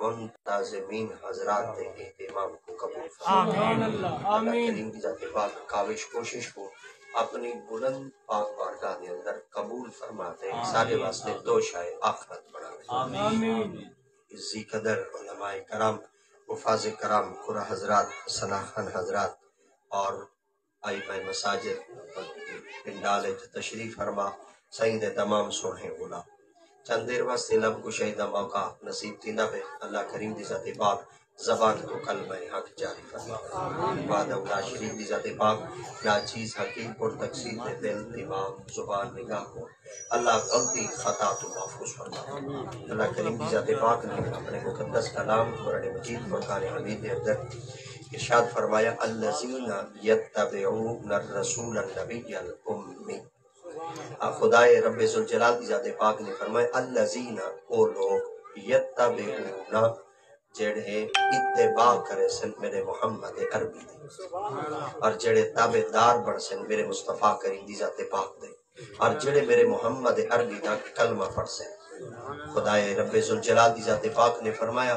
منتظمین حضرات دے اہتمام کو قبول فرمائے۔ اللہ کریم کی ذات پاک کاوش کوشش کو اپنی بلند پاک بارگاہ کے اندر قبول فرماتے سارے واسطے دو شائع آخرت بڑھاوے۔ عزی قدر علماء کرام، حفاظ کرام، قرآن حضرات، ثنا خان حضرات اور ائمہ مساجد پنڈال تشریف فرما سعید تمام سونے بولا چند دیر واسطے لب کشائی دا موقع نصیب تھیندا پہ اللہ کریم دی ذات پاک زبان کو کلمہ حق جاری فرما۔ بعد اولا شریف دی ذات پاک ناچیز حقیق اور تقسیم دے دل دماغ زبان نگاہ کو اللہ غلطی خطا تو محفوظ فرما۔ اللہ کریم دی ذات پاک نے اپنے مقدس کلام قرآن مجید فرقان حمید کے اندر ارشاد فرمایا الذین یتبعون الرسول النبی الامی۔ خدائے رب ذوالجلال کی ذات پاک نے فرمایا الذین او لوگ یتبعون جڑے اتباع کرے سن میرے محمد عربی دے اور جڑے تابعدار بن سن میرے مصطفیٰ کریم دی ذات پاک دے اور جڑے میرے محمد عربی دا کلمہ پڑھ سن۔ خدائے رب ذوالجلال کی ذات پاک نے فرمایا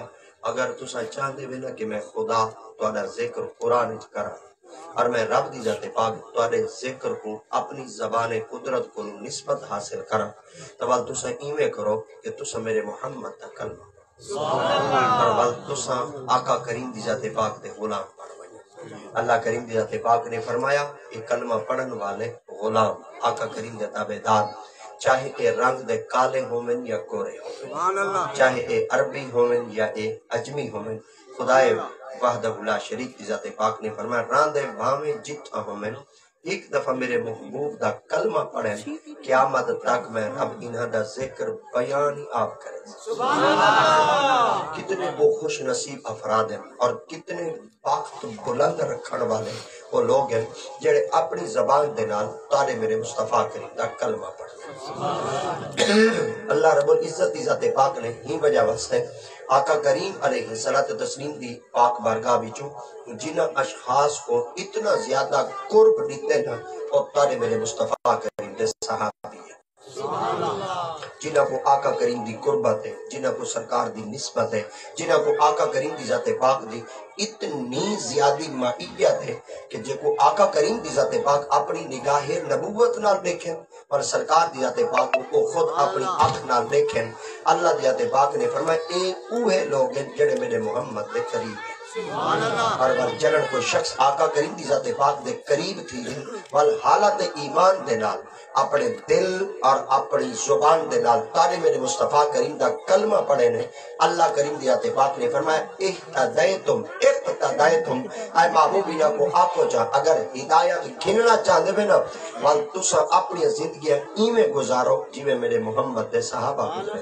اگر تسا چاہتے بھی نا کہ میں خدا تہاڈا ذکر قرآن وچ کراں اور میں رب دی ذات پاک تہاڈے ذکر کو اپنی زبان قدرت کو نسبت حاصل کراں تو ول تسا ایویں کرو کہ تسا میرے محمد دا کلمہ اور ول تسا آقا کریم دی ذات پاک دے غلام بن بنو۔ اللہ کریم دی ذات پاک نے فرمایا یہ کلمہ پڑھن والے غلام آقا کریم دے تابعدار چاہے اے رنگ دے کالے ہومن یا گورے ہومن، چاہے اے عربی ہومن یا اے اجمی ہومن، خدائے وحدہ لا شریک کی ذات پاک نے فرمایا راندے بھاویں جتھا ہومن ایک دفعہ میرے محبوب دا کلمہ پڑھیں قیامت تک میں رب انہاں دا ذکر بیان ہی آپ کریں۔ کتنے وہ خوش نصیب افراد ہیں اور کتنے وقت بلند رکھن والے وہ لوگ ہیں جڑے اپنی زبان دے نال تارے میرے مصطفیٰ کریم دا کلمہ پڑھیں۔ اللہ رب العزت دی ذات پاک نے ہی وجہ واسطے آقا کریم علیہ الصلوۃ والتسلیم دی پاک بارگاہ وچوں جنہ اشخاص کو اتنا زیادہ قرب دیتے ہیں اور تارے میرے مصطفیٰ کریم دے صحابی ہیں، جنہ کو آقا کریم دی قربت ہے، جنہ کو سرکار دی نسبت ہے، جنہ کو آقا کریم دی ذات پاک دی اتنی زیادی معیت ہے کہ جے کو آقا کریم دی ذات پاک اپنی نگاہ نبوت نال دیکھیں اور سرکار دی ذات پاک کو خود اپنی آنکھ نال دیکھیں۔ اللہ دی ذات پاک نے فرمایا اے اوہے لوگ ہیں جڑے میرے محمد دے قریب ہیں۔ اور ول جلن کو شخص آقا کریم دی ذات پاک دے قریب تھی ول حالت ایمان دے نال اپنے دل اور اپنی زبان دے نال تارے میرے مصطفیٰ کریم دا کلمہ پڑھے نے اللہ کریم دی ذات پاک نے فرمایا اہتدیتم اے محبوبینا کو آپ کو چاہ اگر ہدایت گھننا چاہتے ہیں نا ول تسا اپنی زندگی ایویں گزارو جویں میرے محمد دے صحابہ گزرے۔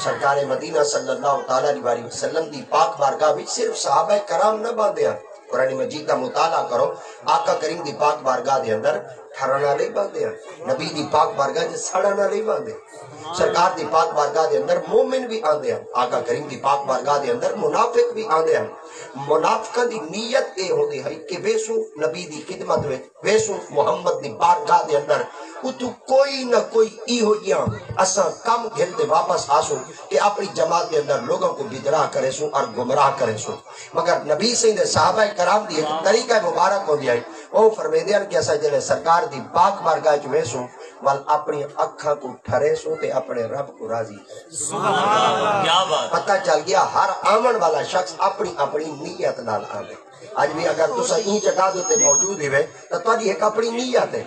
سرکار مدینہ صلی اللہ تعالی علیہ وسلم دی پاک بارگاہ وچ صرف صحابہ کرام نہ باندھے ہیں، قرآن مجید کا مطالعہ کرو آقا کریم دی پاک بارگاہ دے اندر ٹھرنا نہیں باندھے ہیں، نبی دی پاک بارگاہ دے سڑنا نہیں باندھے، سرکار دی پاک بارگاہ دے اندر مومن بھی آندے ہیں، آقا کریم دی پاک بارگاہ دے اندر منافق بھی آندے ہیں۔ منافقہ دی نیت اے ہوندی ہے کہ ویسو نبی دی خدمت میں ویسو محمد دی بارگاہ دے اندر اتو کوئی نہ کوئی ای ہو گیا اساں کم گھنتے واپس آسو کہ اپنی جماعت کے اندر لوگوں کو بدراہ کرے سو اور گمراہ کرے سو، مگر نبی سے صحابہ کرام دی ایک طریقہ مبارک ہو گیا ہے وہ فرمیدیان کہ ایسا جلے سرکار دی پاک بارگاہ جو ہے سو وال اپنی اکھاں کو ٹھرے سو تے اپنے رب کو راضی کرے۔ پتہ چل گیا ہر آمن والا شخص اپنی اپنی نیت نال آمن۔ آج بھی اگر تسا این جگہ دوتے موجود ہوئے تو تاری ایک اپنی نیت ہے،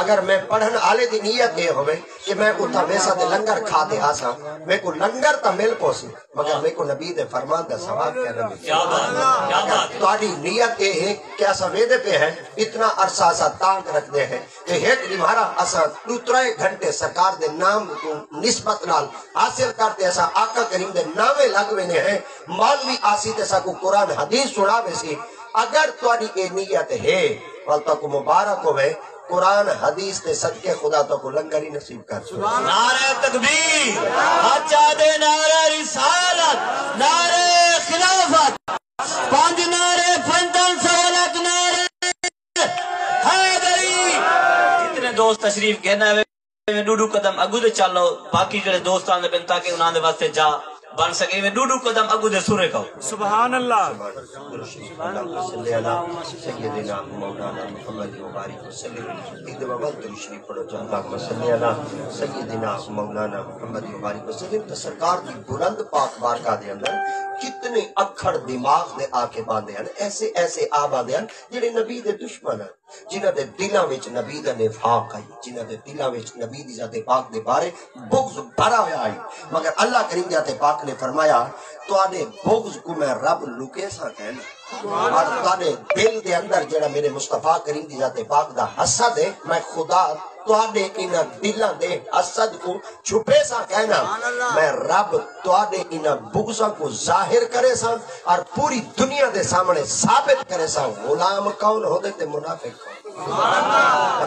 اگر میں پڑھن آلے دی نیت یہ ہوئے کہ میں اتھا ویسا دے لنگر کھا دے آسا میں کو لنگر تا مل پوسی مگر میں کو نبی دے فرمان دے ثواب کہنا بھی اگر تاری نیت یہ ہے کہ ایسا ویدے پہ ہے اتنا عرصہ ایسا تانک رکھ دے ہے کہ ایک نمارا ایسا دوترائے گھنٹے سرکار دے نام کو نسبت نال حاصل کرتے ایسا آقا کریم دے نامے لگوے نے ہیں مولوی آسی تیسا کو قرآن حدیث سنا بیسی اگر تاری یہ نیت ہے والتا کو مبارک ہوئے قرآن حدیث تے صدقے خدا تو کو لنگر ہی نصیب کر۔ نعرہ تکبیر، اچھا دے نعرہ رسالت، نعرہ خلافت، پانچ نعرہ فنتن سوالت نعرہ حیدری۔ جتنے دوست تشریف کہنا ہے ڈوڈو قدم اگو دے چلو باقی جڑے دوست آنے پہن تاکہ انہاں دے واسطے جا بن سکے میں ڈوڈو قدم اگو دے سورے کہو سبحان اللہ اللہم صلی علی سیدنا مولانا محمد مبارک وسلم ایک دفعہ وقت شریف پڑھو جو اللہم صلی علی سیدنا مولانا محمد مبارک وسلم تو سرکار کی بلند پاک بارگاہ دے اندر کتنے اکھڑ دماغ دے آکے باندھے ہیں ایسے ایسے آ باندھے ہیں جنہیں نبی دے دشمن ہیں جنہاں دے دلاں وچ نبی دا نفاق آئی جنہاں دے دلاں وچ نبی دی ذات پاک دے بارے بغض بھرا ہوا آئی مگر اللہ کریم ذات پاک نے فرمایا تو آنے بغض کو میں رب لکے سا کہنا اور تو آنے دل دے اندر جڑا میرے مصطفیٰ کریم دی ذات پاک دا حسد ہے میں خدا تو آنے انہاں دلاں دے حسد کو چھپے سا کہنا میں رب تو آنے انہاں بغضاں کو ظاہر کرے سا اور پوری دنیا دے سامنے ثابت کرے سا غلام کون ہو دے تے منافق کون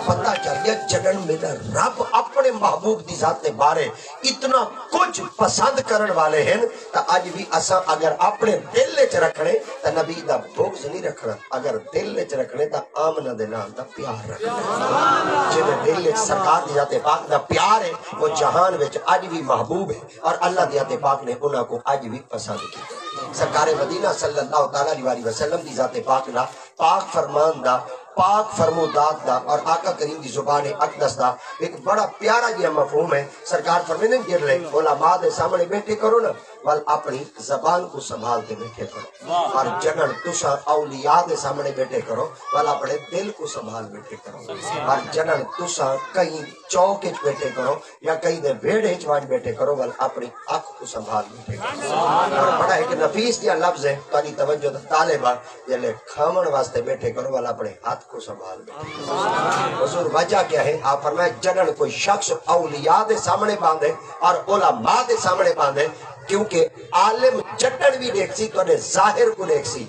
پتہ چلیا جنن میرا رب اپنے محبوب دی ذات بارے اتنا کچھ پسند کرن والے ہیں تا آج بھی اساں اگر اپنے دل وچ رکھنے تا نبی دا بغض نہیں رکھنا اگر دل وچ رکھنے تا آمنہ دے نام دا پیار رکھنا جن دل وچ سرکار دی ذات پاک دا پیار ہے وہ جہان وچ آج بھی محبوب ہے اور اللہ دی ذات پاک نے انہاں کو آج بھی پسند کیا سرکار مدینہ صلی اللہ تعالیٰ علیہ وسلم دی ذات پاک دا پاک فرمان دا پاک فرمودات دا اور آقا کریم دی زبان اقدس دا ایک بڑا پیارا جیا مفہوم ہے سرکار فرمیدیں گر لے علماء دے سامنے بیٹھے کرو نا وال اپنی زبان کو سنبھال کے بیٹھے کرو اور جنن تسا اولیاء دے سامنے بیٹھے کرو وال اپنے دل کو سنبھال بیٹھے کرو اور جنن تسا کہیں چوک اچ بیٹھے کرو یا کہیں دے بھیڑ اچ وانج بیٹھے کرو وال اپنی آنکھ کو سنبھال بیٹھے کرو اور بڑا ایک نفیس دیا لفظ ہے تاری توجہ طالبہ جلے کھامن واسطے بیٹھے کرو وال اپنے ہاتھ کو سنبھال بیٹھے حضور وجہ کیا ہے آپ فرمائے جنن کوئی شخص اولیاء دے سامنے باندھے اور علماء دے سامنے باندھے کیونکہ عالم جٹن بھی دیکھ سی تو نے ظاہر کو دیکھ سی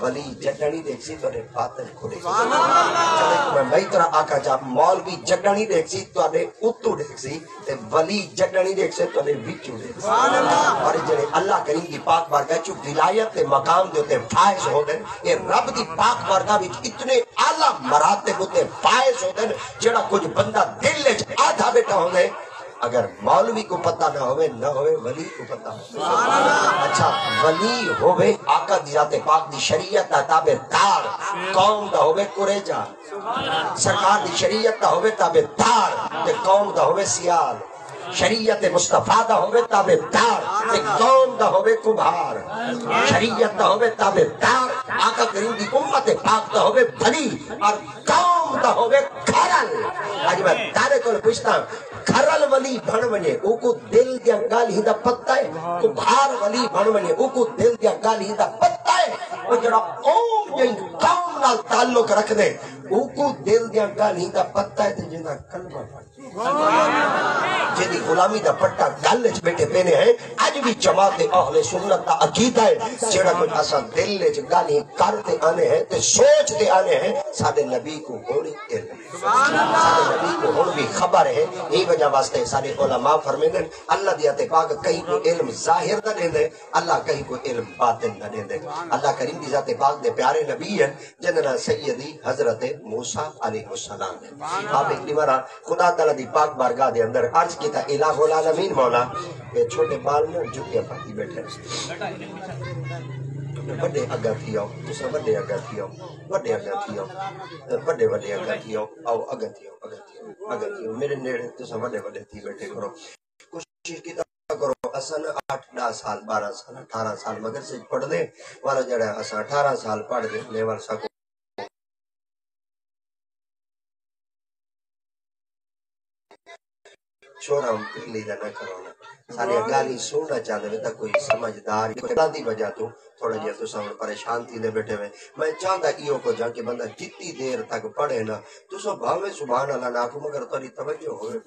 ولی جٹنی دیکھ سی تو نے باطن کو دیکھ سی چلے کہ میں بھائی طرح آقا جاب مولوی جٹنی دیکھ سی تو نے اتو دیکھ سی تے ولی جٹنی دیکھ سی تو نے وچو دیکھ سی اور جنہیں اللہ کریم کی پاک بارگاہ چو ولایت تے مقام دیتے فائز ہو دیں یہ رب دی پاک بارگاہ بھی اتنے اعلیٰ مراتب ہوتے فائز ہو دیں جڑا کچھ بندہ دل لے آدھا بیٹا ہو دیں اگر مولوی کو پتہ نہ ہوئے نہ ہوئے ولی کو پتہ ہوئے اچھا ولی ہوئے آقا دی ذات پاک دی شریعت دا تابع دار قوم دا ہوئے قریجہ سرکار دی شریعت دا ہوئے تابع دار تے قوم دا ہوئے سیال شریعت مصطفیٰ دا ہوئے تابع دار تے قوم دا ہوئے کبھار شریعت دا ہوئے تابع دار آقا کریم دی امت پاک دا ہوئے بھلی اور قوم دا ہوئے کھرل آج میں تارے کو پوچھتا ہوں کھرل ولی بھن ونجے او کو دل دیا گال ہی دا پتہ ہے کبھار ولی بھن ونجے او کو دل دیا گال ہی دا پتہ ہے وہ جڑا قوم جائیں قوم نال تعلق رکھ دے او کو دل دیا گال ہی دا پتہ ہے جنہا کلمہ پڑھ جیدی غلامی دا پٹا گلچ بیٹے پینے ہیں آج بھی جماعت اہل سنت دا عقیدہ ہے جیڑا کچھ ایسا دل لے گالی کرتے آنے ہیں تے سوچتے آنے ہیں سادے نبی کو ہونی علم سادے نبی کو ہون بھی خبر ہے یہی وجہ واسطے سارے علماء فرمیدن اللہ دیاتے پاک کہیں کو علم ظاہر نہ دے دے اللہ کہیں کو علم باطن نہ دے دے اللہ کریم دی ذات پاک دے پیارے نبی ہیں جننا سیدی حضرت موسیٰ علیہ السلام ہے آپ ایک نمارا خدا تعالیٰ دی پاک بارگاہ دے اندر عرض کی تا الہ العالمین مولا یہ چھوٹے بال میں جھکیاں پاتی بیٹھے بڑے اگا تھی آؤ تسا بڑے اگا تھی آؤ بڑے اگا تھی آؤ بڑے بڑے اگا تھی آؤ آؤ اگا تھی آؤ اگا تھی آؤ اگا تھی آؤ میرے نیڑے تسا بڑے بڑے تھی بیٹھے کرو کوشش کی کرو اساں 8 سال 12 سال 18 سال مگر سے پڑھ دیں والا جڑا اساں 18 سال پڑھ دیں لے والا سا چھوڑا ہم پہلی دا نہ کرونا سارے گالی سننا چاہتے ہیں تک کوئی سمجھدار دی وجہ تو تھوڑا جہاں تو سامنے پریشان تھی دے بیٹھے ہوئے میں چاہتا ایو کو جا کہ بندہ جتنی دیر تک پڑھے نا تو سو بھاوے سبحان اللہ ناکو مگر تاری توجہ ہوئے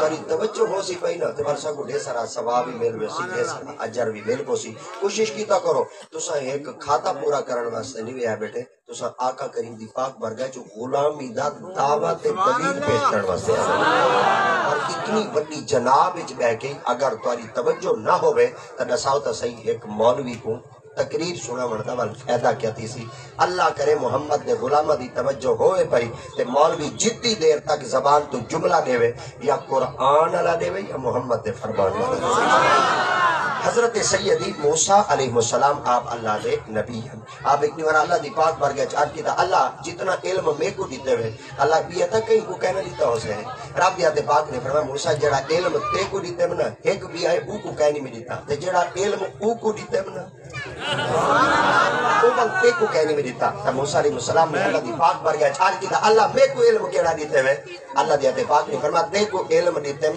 تاری توجہ ہو سی پہی نا تو برسا کو ڈھے سارا ثواب بھی مل ویسی ڈھے سارا اجر بھی مل کو سی کوشش کیتا کرو تو سا ایک کھاتا پورا کرن واسطے نہیں ویا بیٹھے تو سا آقا کریم دی پاک برگاہ جو غلامی دا دعوت دلیل پیش کرن واسطے اور اتنی بڑی جناب اچ بہ کے اگر تاری توجہ نہ ہوئے تو نساؤ تا صحیح ایک مولوی کو تقریر سنا مردا وال فائدہ کیا تھی سی اللہ کرے محمد دے غلامہ دی توجہ ہوئے پئی تے مولوی جتنی دیر تک زبان تو جملہ دے وے یا قرآن والا دے وے یا محمد دے فرمان والا دے وے حضرت سیدی موسیٰ علیہ السلام آپ اللہ دے نبی ہیں آپ ایک نیورہ اللہ دی پاک بار گیا چاہت کی تھا اللہ جتنا علم میں کو دیتے ہوئے اللہ بھی تھا کہیں کو کہنا دیتا ہو سے ہے رب دیاتے پاک نے فرمایا موسیٰ جڑا علم تے کو دیتے منا ایک بھی آئے او کو کہنی میں دیتا تے جڑا علم او کو دیتے منا او بل تے کو کہنی میں دیتا تا موسیٰ علیہ السلام نے اللہ دی پاک بار گیا چاہت کی تھا اللہ میں کو علم کیڑا دیتے ہوئے اللہ دیاتے پاک نے فرمایا تے کو علم دیتے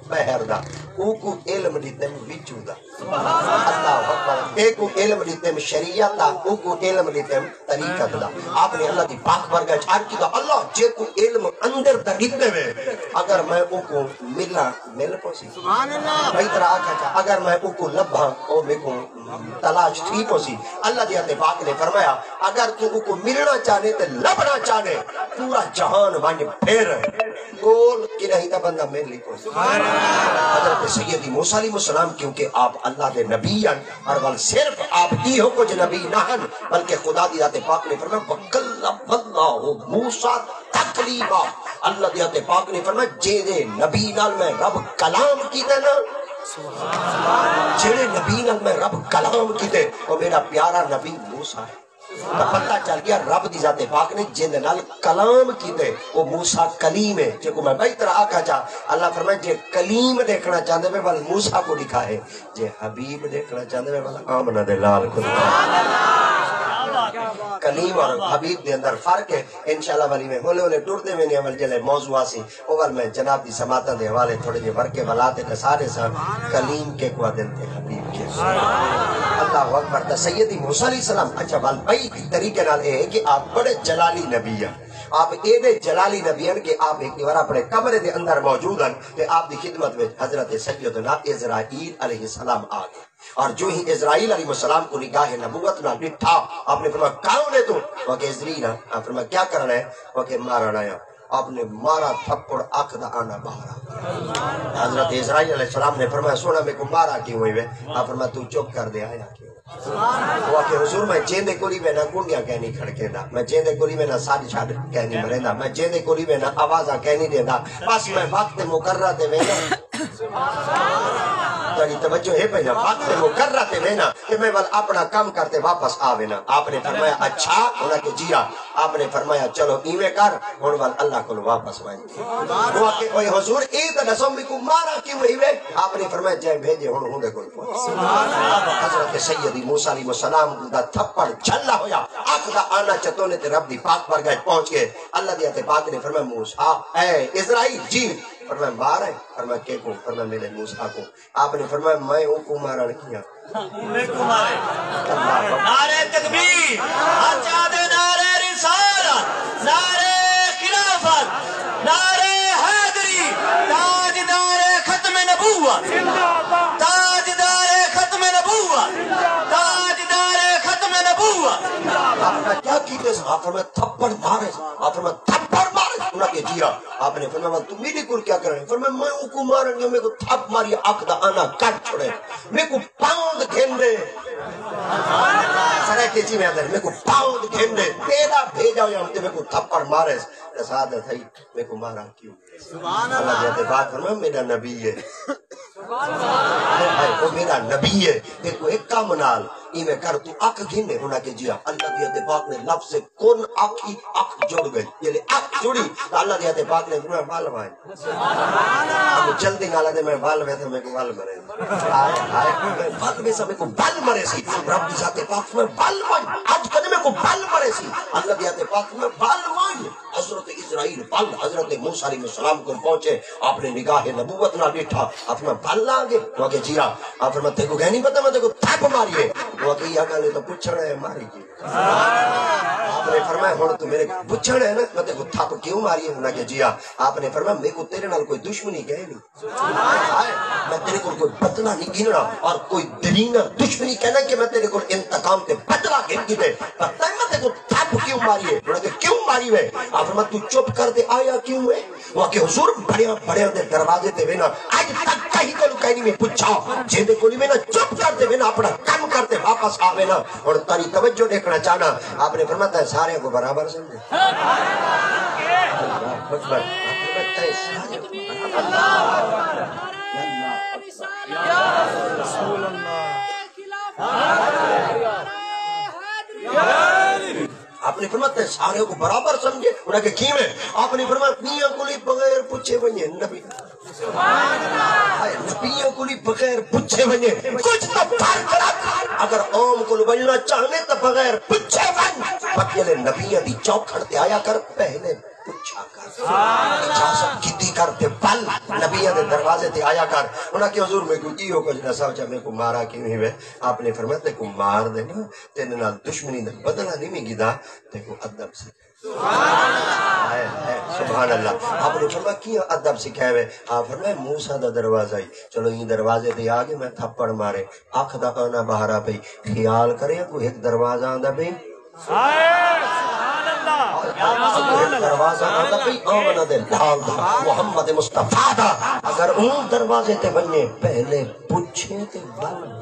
بہر دا او کو علم دیتے میں وچو دا اللہ اکبر ایک کو علم دیتے میں شریعت دا او کو علم دیتے میں طریقت دا آپ نے اللہ دی پاک برگا چار کی دا اللہ جے کو علم اندر دا دیتے میں اگر میں او کو مل پوسی بھائی طرح آکھا چاہ اگر میں او کو لبھا او میں کو تلاش تھی پوسی اللہ دیتے پاک نے فرمایا اگر تو او کو ملنا چاہنے تے لبنا چاہنے پورا جہان وانج پھر گول کی نہیں تا بندہ مل لی پوسی حضرت سیدی موسیٰ علیہ السلام کیونکہ آپ اللہ دے نبی ہیں اور بل صرف آپ ہی ہو کچھ نبی نہ ہیں بلکہ خدا دی ذات پاک نے فرمایا وَكَلَّمَ اللَّهُ مُوسیٰ تَکْلِیمًا اللہ دی ذات پاک نے فرمایا جے نبی نال میں رب کلام کیتے نا جڑے نبی نال میں رب کلام کیتے وہ میرا پیارا نبی موسیٰ ہے تو پتہ چل گیا رب دی ذات پاک نے جن نال کلام کیتے وہ موسیٰ کلیم ہے جے کو میں بھائی طرح آکھا چاہ اللہ فرمائے جے کلیم دیکھنا چاہتے میں بل موسیٰ کو دکھا ہے جے حبیب دیکھنا چاہتے میں بل آمنہ دے لال کو دکھا کلیم اور حبیب دے اندر فرق ہے انشاءاللہ ولی میں ہولے ہولے ٹوڑتے میں نہیں عمل جلے موضوع آسی اوال میں جناب دی سماعتہ دے حوالے تھوڑے جے ورکے بلاتے نسارے سا کلیم کے کو دل تے حبیب کے اللہ اکبر تا سیدی موسیٰ علیہ السلام اچھا بل بھائی طریقے نال ہے کہ آپ بڑے جلالی نبی ہیں آپ ایدے جلالی نبی ہیں کہ آپ ایک دیوار اپنے کمرے دے اندر موجود ہیں کہ آپ دی خدمت میں حضرت سیدنا اسرائیل علیہ السلام آگے اور جو ہی اسرائیل علیہ السلام کو نگاہ نبوت نہ ڈٹھا آپ نے فرمایا کون ہے تو وہ کہ اسرائیل ہے آپ فرمایا کیا کرنا ہے وہ کہ مارنا ہے آپ نے مارا تھپڑ آنکھ دا آنا باہر حضرت اسرائیل علیہ السلام نے فرمایا سونا میں کو مارا کیوں ہوئی آپ فرمایا تو چپ کر دے آیا کیوں وہ کہ حضور میں جیندے کولی میں نہ کنڈیاں کہنی کھڑکے دا میں جیندے کولی میں نہ ساڑھ چھاڑ کہنی مریندا میں جیندے کولی میں نہ آوازہ کہنی دیندہ بس میں وقت مقررہ دے وینا تاری توجہ ہے پہنا وقت مقررہ دے وینا کہ میں اپنا کام کرتے واپس آوینا آپ نے فرمایا اچھا انہاں کے جیا آپ نے فرمایا چلو ایویں کر ہن وال اللہ کو واپس وائیں وہ کہ اوے حضور اے تے دسو میں کو مارا کیوں ہوئے آپ نے فرمایا جے بھیجے ہن ہوں دے کوئی سبحان اللہ حضرت سیدی موسیٰ علیہ السلام دا تھپڑ جھلا ہویا آنکھ دا آنا چتونے تے رب دی پاک بارگاہ پہنچ گئے اللہ دی تے پاک نے فرمایا موسیٰ اے اسرائیل جی فرمایا مارا ہے فرمایا کہ کو فرمایا میرے موسیٰ کو آپ نے فرمایا میں ان کو مارا کیا نعرہ تکبیر آچاد نعرہ رسالت نعرہ خلافت نعرہ حیدری تاجدار ختم نبوت تاجدار ختم نبوت تاجدار ختم نبوت آپ نے کیا کیتے آپ فرمایا تھپڑ مارے آپ فرمایا تھپڑ مارے انہاں کے جیا آپ نے فرمایا تو میرے کو کیا کریں فرمایا میں ان کو مارن گیا میں کو تھپ ماری آنکھ دا آنا کٹ چھوڑے میں کو پاؤند گھن دے سرے کے جی میں اندر میں کو پاؤند گھن دے پیدا بھیجا ہویا ہم تے میں کو تھپڑ مارے سعادت ہے میں کو مارا کیوں اللہ جاتے بات فرمایا میرا نبی ہے وہ میرا نبی ہے دیکھو ایک کام نال ایویں کر تو اک گھنے ہونا کے جیا اللہ دیتے پاک نے لفظ سے کون اکی اک جڑ گئی یعنی اک جڑی تو اللہ دیتے پاک نے فرمایا بال وائے اب جلدی نالا دے میں بال وے تو میں کو بال مرے آئے آئے بال میں سب کو بال مرے سی رب دی ذات پاک میں بال وائے آج کنے میں کو بال مرے سی اللہ دیتے پاک میں بال وائے حضرت اسرائیل بال حضرت موسیٰ علیہ السلام کو پہنچے آپ نے نگاہ نبوت نہ بیٹھا آپ میں بال لانگے وہ کہ جیا آپ فرمایا تے کو کہنی پتہ میں تے کو تھپ ماریے وہ کہ یہ گالے تو پوچھنا ہے ماری کی آپ نے فرمایا ہن تو میرے پوچھنا ہے نا میں تے کو تھپ کیوں ماری ہے کہ جیا آپ نے فرمایا میں کو تیرے نال کوئی دشمنی ہے نہیں میں تیرے کو کوئی بدلہ نہیں گننا اور کوئی دلینا دشمنی کہنا کہ میں تیرے کو انتقام تے بدلہ گن کی دے پتہ ہے میں تے کو تھپ کیوں ماری ہے کہ کیوں ماری ہے آپ فرمایا تو چپ کر دے آیا کیوں ہے وہ کہ حضور بڑے بڑے دے دروازے تے وینا آج تک کہیں کو کہیں میں پوچھا جے دے کولی میں نہ چپ کرتے ہوئے نا اپنا کم کرتے واپس آوے نا اور تاری توجہ دیکھنا چاہنا آپ نے فرماتا ہے سارے کو برابر سمجھے اللہ اکبر آپ نے فرماتا ہے سارے کو آپ نے فرماتا ہے سارے کو برابر سمجھے انہاں کے کیوں ہے آپ نے فرمایا میاں کو لی بغیر پوچھے ونجے نبی نبیوں کو لی بغیر پوچھے ونجے کچھ تو فرق رکھ اگر عام کو بننا چاہنے تو بغیر پوچھے ون پکیلے نبیوں دی چوکھڑ تے آیا کر پہلے پوچھا کر اجازت کیتی کرتے پل نبیوں دے دروازے تے آیا کر انہاں کہ حضور میں کو ایو کچھ نہ سوچا میں کو مارا کیوں ہے آپ نے فرمایا تے کو مار دینا تیرے نال دشمنی دا بدلہ نہیں مگیدا تے کو ادب سے سبحان اللہ آپ نے فرمایا کیا ادب سکھائے ہوئے آپ فرمایا موسیٰ دا دروازہ ہی چلو یہ دروازے دے آگے میں تھپڑ مارے آنکھ دا آنا باہرہ پہ خیال کرے کوئی ایک دروازہ آندہ بھی دروازہ آندہ بھی آمنہ دے لال دا محمد مصطفیٰ دا اگر ان دروازے تے بننے پہلے پوچھے تے بل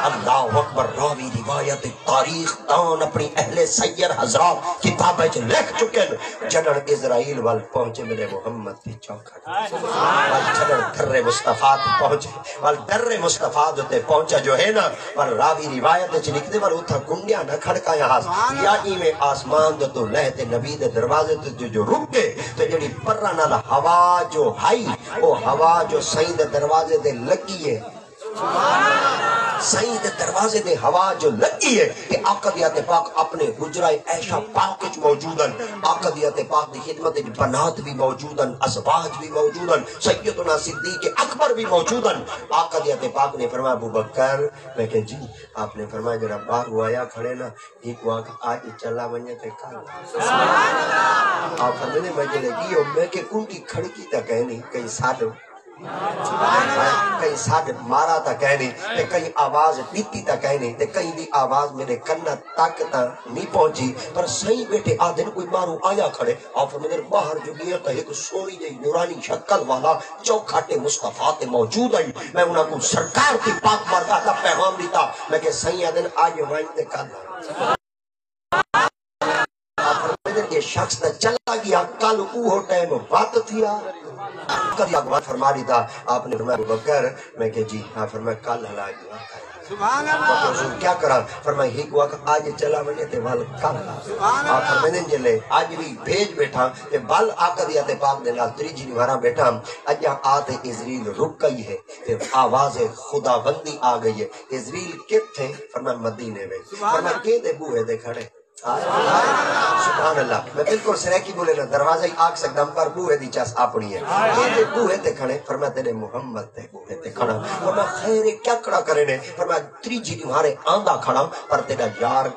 اللہ اکبر راوی روایت تاریخ دان اپنی اہل سیر حضرات کتابیں لکھ چکے جنر اسرائیل وال پہنچے میرے محمد کی چوکھٹ وال جنر در مصطفیٰ پہنچے وال در مصطفیٰ تے پہنچا جو ہے نا وال راوی روایت لکھ دے وال اتھا کنڈیاں نہ کھڑکا یہاں یا میں آسمان دے تو لہتے نبی دے دروازے تے جو رک گئے تو جڑی پرہ نال ہوا جو ہائی وہ ہوا جو سائیں دے دروازے دے لگی ہے سائیں دے دروازے دے ہوا جو لگی ہے کہ آقا دیات پاک اپنے حجرہ عائشہ پاک وچ موجودن آقا دیات پاک دی خدمت بنات بھی موجودن ازواج بھی موجودن سیدنا صدیق اکبر بھی موجودن آقا دیات پاک نے فرمایا ابو بکر میں کہ جی آپ نے فرمایا جرا باہر ہوایا کھڑے نا ایک واقع آج چلا ونجے تے کل آپ فرمانے میں جلے گی میں کہ کنڈی کھڑکی تا کہنی کئی ساتھ کئی ساتھ مارا تا کہنی تے کئی آواز دیتی تا کہنی تے کئی دی آواز میرے کنہ تک تا نہیں پہنچی پر صحیح بیٹے آدھن کوئی مارو آیا کھڑے اور فرمانے باہر جو گیا تا ایک سونی جی نورانی شکل والا چوکھاٹے مصطفیٰ تے موجود ہے میں انہاں کو سرکار کی پاک بارگاہ کا پیغام دیتا میں کہ صحیح آدھن آج وائن تے کل یہ شخص نہ چلا گیا کل اوہ ٹائم بات تھیا کبھی اگوان فرما دی تھا آپ نے فرمایا ابو بکر میں کہ جی ہاں فرمایا کل ہلائی دعا سبحان اللہ کیا کرا فرمایا ہی گوا کہ آج چلا ونجے تے وال کل آپ فرمائیں جلے آج بھی بھیج بیٹھا تے بال آقا دیا تے پاک دے لال تری جنی وارا بیٹھا اجا آتے اسرائیل رک گئی ہے تے آواز خدا بندی آ گئی ہے اسرائیل کت تھے فرمایا مدینے میں فرمایا کہ دے بوہے دے کھڑے سبحان اللہ میں بالکل سریکی بولے نا دروازہ ہی آگ سکتا ہم پر بوہے دی چاس آپنی ہے یہ دے بوہے تے کھڑے فرمایا تیرے محمد تے بوہے تے کھڑا فرمایا خیر کیا کھڑا کرے نے فرمایا تری جی تمہارے آندھا کھڑا پر تیرا یار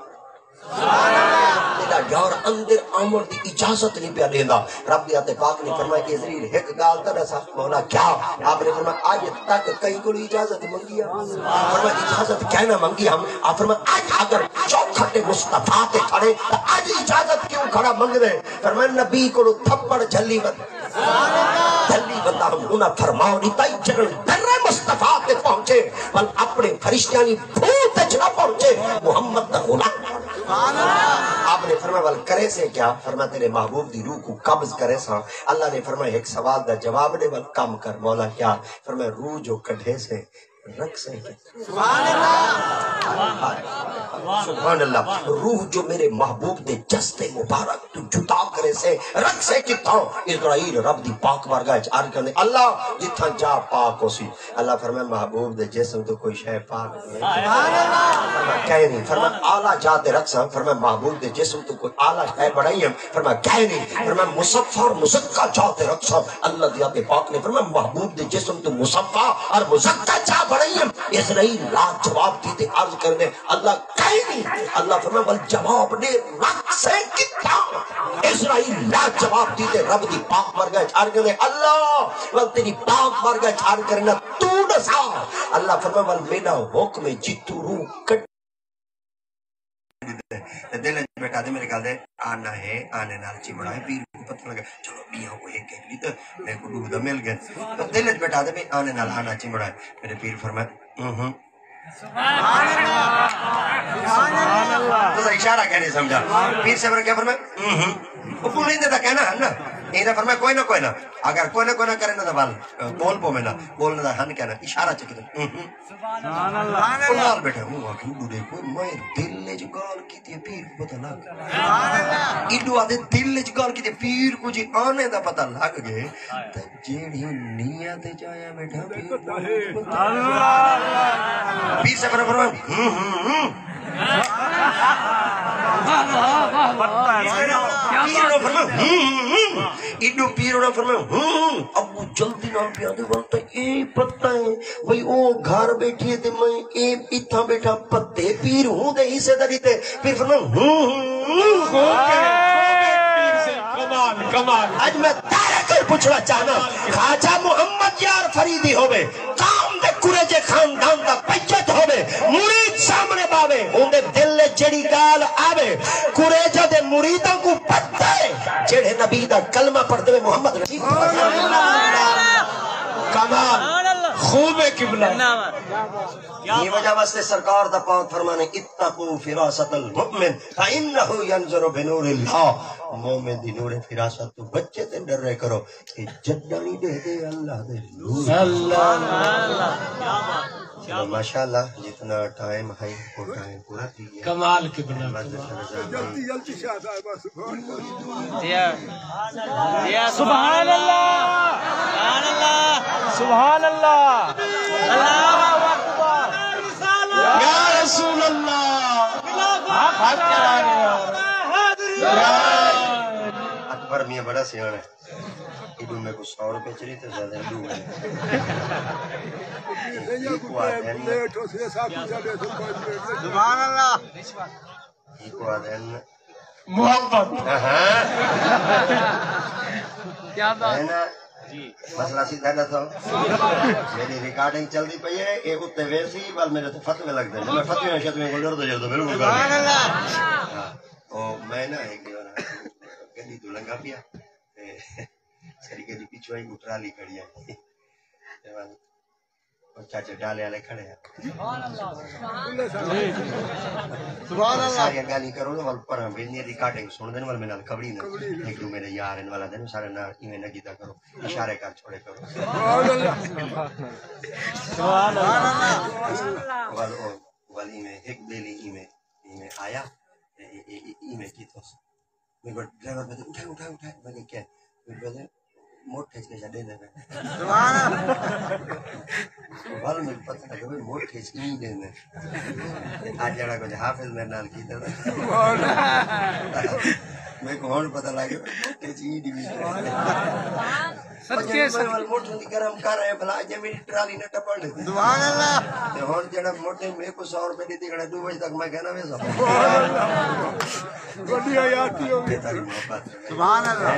تیرا یار اندر آمر دی اجازت نہیں پیا لیندہ رب دیات پاک نے فرمایا کہ اسرائیل ایک گال ترسا مولا کیا آپ نے فرمایا آج تک کہیں کو اجازت منگیا فرمایا اجازت کہنا منگی ہم آپ فرمایا آج اگر چوکھٹے مصطفیٰ تے کھڑے تو آج اجازت کیوں کھڑا منگ دے فرمایا نبی کو تھپڑ جھلی بندہ ہم انہا فرماؤ نہیں تائی جگل در مصطفیٰ تے پہنچے بل اپنے فرشتیانی بھوت جنا پہنچے محمد دا غلام آپ نے فرمایا ول کرے سے کیا فرمایا تیرے محبوب دی روح کو قبض کرے سا اللہ نے فرمایا ایک سوال دا جواب دے ول کم کر مولا کیا فرمایا روح جو کٹھے سے رکھ سے سبحان اللہ سبحان اللہ روح جو میرے محبوب دے جستے مبارک تو جتا کرے سے رکھ سے کتا اسرائیل رب دی پاک بارگاہ چار کرنے اللہ جتھا جا پاک ہو سی اللہ فرمائے محبوب دے جسم تو کوئی شے پاک نہیں فرمائے کہہ نہیں فرمائے آلہ جاتے رکھ سا فرمائے محبوب دے جسم تو کوئی آلہ شے بڑھائی ہم فرمائے کہہ نہیں فرمائے مصفہ اور مزکہ جاتے رکھ سا اللہ دیات پاک نے فرمائے محبوب دے جسم تو مصفہ اور مزکہ جا بڑھائی ہم اسرائیل لا جواب دیتے عرض کرنے اللہ کہہ نہیں اللہ فرمائے بل جواب دے رکھ سے کتا اسرائیل لا جواب دیتے رب دی پاک مرگاہ چھار کرنے اللہ بل تیری پاک مرگاہ چھار کرنا تو نسا اللہ فرمائے بل میرا حکم جتو روح کٹ دل بیٹھا دے میرے خیال دے آنا ہے آنے نال چمڑا ہے پیر کو پتہ لگا چلو بیاں کو ایک ایک لیتا میں کو ڈوبدا مل گیا تو دل بیٹھا دے میں آنے نال آنا چمڑا ہے میرے پیر فرمایا تو اشارہ کہنے سمجھا پیر سے کیا فرمایا اوپر نہیں دیتا کہنا ہے نا یہ فرمایا کوئی نہ اگر کوئی نہ کرے نا تو بول پو میں نا بولنا دا ہن کہنا اشارہ چکی دے سبحان اللہ نال بیٹھا ہوں کہ ڈوڑے کوئی میں دل نے جو گال کی تھی پیر کو پتہ لگ سبحان اللہ ایڈو آدھے دل نے جو گال کی تھی پیر کو جی آنے دا پتہ لگ گئے تو جیڑی نیت جایا بیٹھا پیر کو پیر سے فرمایا ایڈو پیر نے فرمایا ابو جلدی نہ پیا دے بولتا اے پتہ ہے بھئی او گھر بیٹھی ہے تے میں اے اتھا بیٹھا پتے پیر ہوں دے حصے داری تے پیر فرمایا کمال آج میں تارے کر پوچھنا چاہنا خواجہ محمد یار فریدی ہوئے قوم دے کریجے خاندان دا پیچت ہوئے مرید سامنے باوے ہوں دے دل لے جڑی گال آوے کریجہ دے مریدوں کو پتے جڑے نبی دا کلمہ پڑھتے ہوئے محمد رسول کمال خوب قبلہ یہ وجہ واسطے سرکار دا پاک فرمانے اتقو فراست المؤمن فإنہو ینظر بنور اللہ مومن دی نور فراست تو بچے تے ڈر رہے کرو کہ جدانی دے دے اللہ دے نور چلو ماشاءاللہ جتنا ٹائم ہے وہ ٹائم پورا تھی گیا کمال کی بنا جلدی سبحان اللہ سبحان اللہ اللہ اکبر یا رسول اللہ اکبر میاں بڑا سیاح ہے ایڈو میں کو 100 روپے چلی تو زیادہ ایڈو ہے سبحان اللہ محبت کیا بات ہے مسئلہ سیدھا نہ تھا میری ریکارڈنگ چل دی پئی ہے یہ اتنے ویسی بل میرے تو فتوے لگ دے میں فتوے شاید میں کو ڈردا جلدا بالکل سبحان اللہ او میں نہ ہے کہ گلی تو لنگا پیا سری گلی پیچھے ہی ٹرالی کھڑی ہے اور چاچا ڈالے والے کھڑے ہیں سبحان اللہ ساری گالی کرو نا ول پر وینی ریکارڈنگ سن دین ول میں نال خبری نہ ایک دو میرے یار ان والا دین سارے نہ ایویں نہ کیتا کرو اشارے کر چھوڑے کرو سبحان اللہ سبحان اللہ والی میں ایک دلی میں آیا میں کی تو میں ڈرائیور میں اٹھا میں نے کیا میں موٹے کے جڑے دے سبحان اللہ وال میں پتہ لگا میں موٹے اس نہیں دے آج جڑا کو حافظ میرے نال کیتا میں کو ہن پتہ لگا موٹے جی دی سچے سوال موٹے دی کرم کر رہے بھلا اج میری ٹرالی نہ ٹپڑ دے سبحان اللہ تے ہن جڑا موٹے میں کو 100 روپے دیتی گڑا 2 بجے تک میں کہنا وے سب بڑی حیاتی ہو گئی سبحان اللہ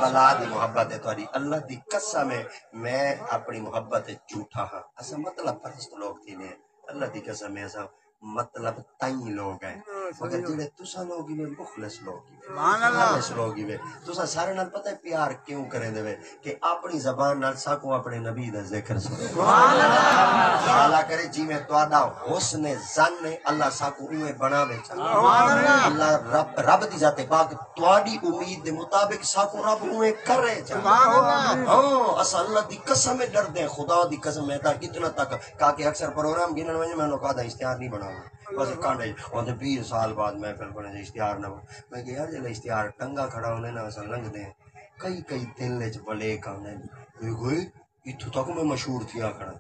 بلا دی محبت ہے تاری اللہ دی قسم ہے میں اپنی محبت جھوٹا ہاں اسا مطلب پرست لوگ تھی نے اللہ دی قسم ہے اسا مطلب تائیں لوگ ہیں مگر جڑے تسا لوگ ہی مخلص لوگ ہی سبحان اللہ مخلص لوگ ہی تسا سارے نال پتہ ہے پیار کیوں کریں دے کہ اپنی زبان نال ساکو اپنے نبی دا ذکر سنو سبحان اللہ اللہ کرے جی میں تواڈا حسن ظن اللہ ساکو اوے بناوے سبحان اللہ اللہ رب دی ذات پاک تواڈی امید دے مطابق ساکو رب اوے کرے سبحان اللہ ہاں اس اللہ دی قسم ڈر دے خدا دی قسم ہے تا اتنا تک کہ اکثر پروگرام گنن ونے میں نو کا اشتہار نہیں بنا بس کانڈے اور 20 سال بعد محفل بنے اشتہار نہ میں کہ یار جے اشتہار ٹنگا کھڑا ہونے نہ اصل لنگ دے کئی دل وچ بلے کانے کوئی ایتھوں تک میں مشہور تھیا کھڑا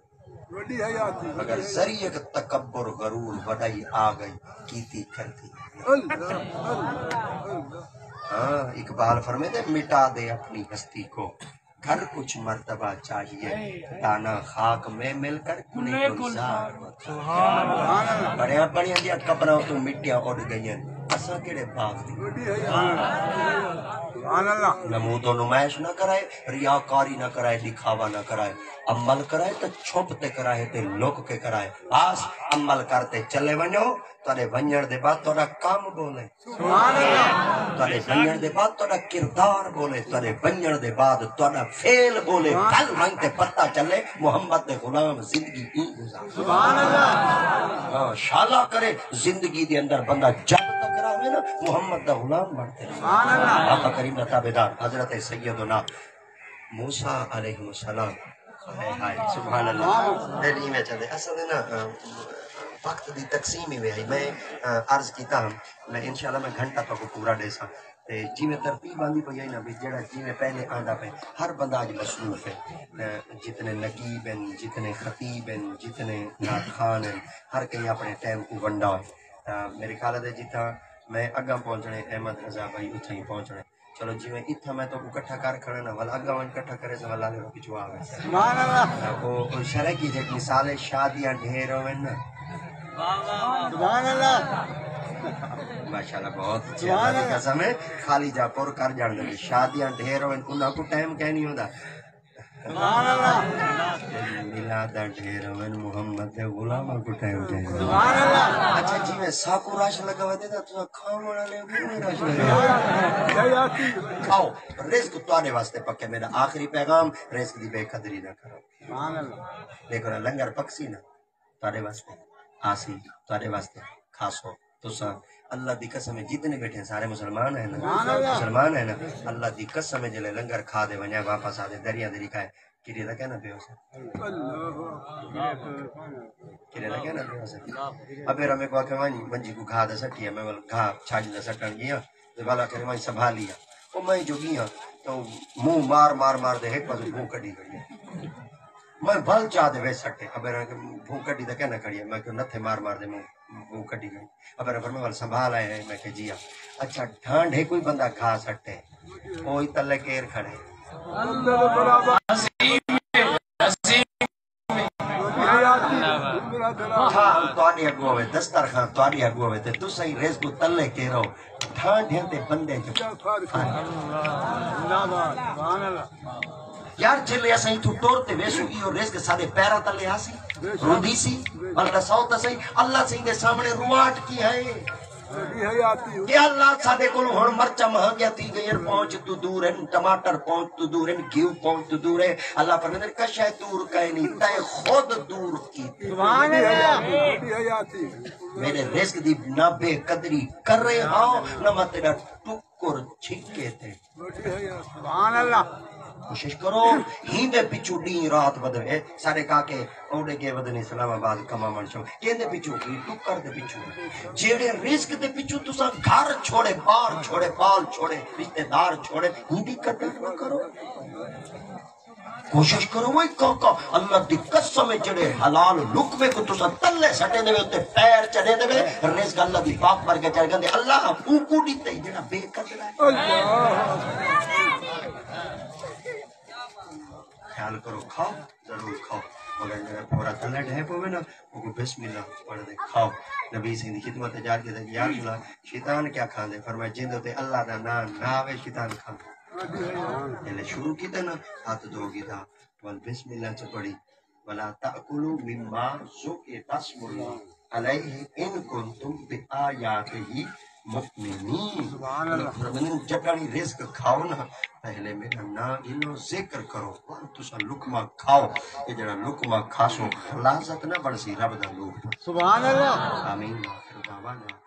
بڑی حیاتی اگر ذریعہ تکبر غرور بڑائی آ گئی کیتی کرتی ہاں اقبال فرماتے مٹا دے اپنی ہستی کو گھر کچھ مرتبہ چاہیے دانا خاک میں مل کر کنے گلزار بڑیاں بڑیاں دیا قبراں تو مٹیاں اڑ گئیں اساں کیڑے باغ دی سبحان اللہ نمود و نمائش نہ کرائے، ریاکاری نہ کرائے، دکھاوا نہ کرائے، عمل کرائے تو چھپتے کرائے تے لوک کے کرائے، بس عمل کرتے چلے ونجو، تارے ونجن دے بعد تارا کام بولے، سبحان اللہ تارے ونجن دے بعد تارا کردار بولے، تارے ونجن دے بعد تارا فعل بولے، کل مانگتے پتہ چلے محمد دے غلام زندگی ہی گزار، سبحان اللہ شالا کرے زندگی دے اندر بندہ جب تک رہے نا محمد دا غلام بنتے ہیں۔ سبحان اللہ آقا کریم دا تابعدار حضرت سیدنا موسیٰ علیہ السلام، سبحان اللہ دلی میں چلے اصل ہے نا وقت دی تقسیم ہی ہوئی میں عرض کیتا ہوں میں انشاءاللہ میں گھنٹہ تک پورا دے سا جی میں ترتیب آندھی پہ یہی نا بھی جڑا جی میں پہلے آندا پہ ہر بندہ آج مصروف ہے، جتنے نقیب ہیں، جتنے خطیب ہیں، جتنے نعت خوان ہیں، ہر کہیں اپنے ٹائم کو ونڈا ہے۔ میرے خیال ہے جتنا میں اگاں پہنچنے احمد رضا بھائی اتھا ہی پہنچنے، چلو جی میں اتھا میں تو اکٹھا کر کھڑے نا والا اگاں ون اکٹھا کرے سے والا لے پچھو آ گئے سبحان اللہ وہ شرح کی جیک مثال شادیاں ڈھیر ہوئے نا، سبحان اللہ ماشاءاللہ بہت اچھے اللہ کی قسم ہے، خالی جا پور کر جان دے شادیاں ڈھیر ہوئے انہاں کو ٹائم کہیں نہیں ہوتا، سبحان اللہ میلاداں ڈھیر ہوئے محمد دے غلاماں کو ٹائم کہیں نہیں ہوتا۔ سبحان اللہ اچھا جی میں ساکو راش لگا ہوئے تھا تو کھاؤں والا لے ہوئے راش لگا ہوئے جے آتی کھاؤ رزق توانے واسطے پکے، میرا آخری پیغام رزق دی بے قدری نہ کرو، سبحان اللہ دیکھو نا لنگر پکسی نا توانے واسطے آسی توانے واسطے خاص ہو تو سا اللہ دی قسم ہے جتنے بیٹھے ہیں سارے مسلمان ہیں نا، مسلمان ہیں نا، اللہ دی قسم ہے جلے لنگر کھا دے ونیا واپس آ دے دریا دری کھائے کری دا کہنا پیو سے کری دا کہنا پیو سے اب پھر ہمیں کو آکے وانی منجی کو گھا دے سٹی ہے میں گھا چھاج دے سٹن گیا تو والا کہ وانی سنبھالیا وہ میں جو گیا تو منہ مار مار مار دے ایک بازو بھو کڑی گئی میں بھل چاہ دے وے سٹے اب بھو کڑی دا کہنا کڑی ہے میں کہ نتھے مار مار دے منہ وہ کٹی گئی اب میں والا سنبھال آئے ہیں میں کہ جی اچھا ڈھانڈ ہے کوئی بندہ کھا سکتے کوئی تلے کیر کھڑے اللہ برابر خان توانی اگو ہوئے دستر خان توانی اگو ہوئے تو صحیح ریز کو تلے کیرو ڈھانڈ ہے تے بندے جو سبحان اللہ یار چلے ایسا ہی تو ٹورتے ویسو ایو ریز کے سارے پیرا تلے آسی رودی سی اللہ سوتا سی اللہ سے دے سامنے رواٹ کی ہے کہ اللہ سادے کو ہن مرچا مہنگیا تھی گئی پہنچ تو دور ہے ٹماٹر پہنچ تو دور ہے گیو پہنچ تو دور ہے اللہ پر نظر کشے دور کہیں نہیں تے خود دور کی سبحان اللہ میرے رزق دی نہ بے قدری کر رہے ہاں نہ میں تیرا ٹکر چھکے تھے سبحان اللہ کوشش کرو ہی دے پچھو ڈی رات بدے سارے کاکے اوڑے کے ودن اسلام آباد کما منشو کہ دے پچھو کی ٹکر دے پچھو جیڑے رزق دے پچھو تسا گھر چھوڑے بار چھوڑے بال چھوڑے رشتے دار چھوڑے ہی دی قدر نہ کرو کوشش کرو وہی کاکا اللہ دی قسم جڑے حلال لقمے کو تسا تلے سٹے دے تے پیر چڑھے دے رزق اللہ دی پاک پر کے چڑھ گندے اللہ کو دیتے جڑا بے قدر ہے خیال کرو کھاؤ ضرور کھاؤ مگر میرا پورا تلے ڈھے پوے نا وہ بسم اللہ پڑھ دے کھاؤ نبی سے خدمت جار کے دے یا رسول اللہ شیطان کیا کھان دے فرمایا جن تے اللہ دا نام نہ آوے شیطان کھان دے پہلے شروع کی نا ہاتھ دھو گی تھا ول بسم اللہ سے پڑھی ولا تاکلوا مما ذکر اسم اللہ علیہ ان کنتم بآیاتہ مؤمنین سبحان اللہ جٹانی رزق کھاؤ نا پہلے میرا نا انو ذکر کرو تسا لقمہ کھاؤ یہ جڑا لقمہ کھاسو لازت نہ بڑھ سی رب دا لوگ سبحان اللہ آمین آخر دعوانا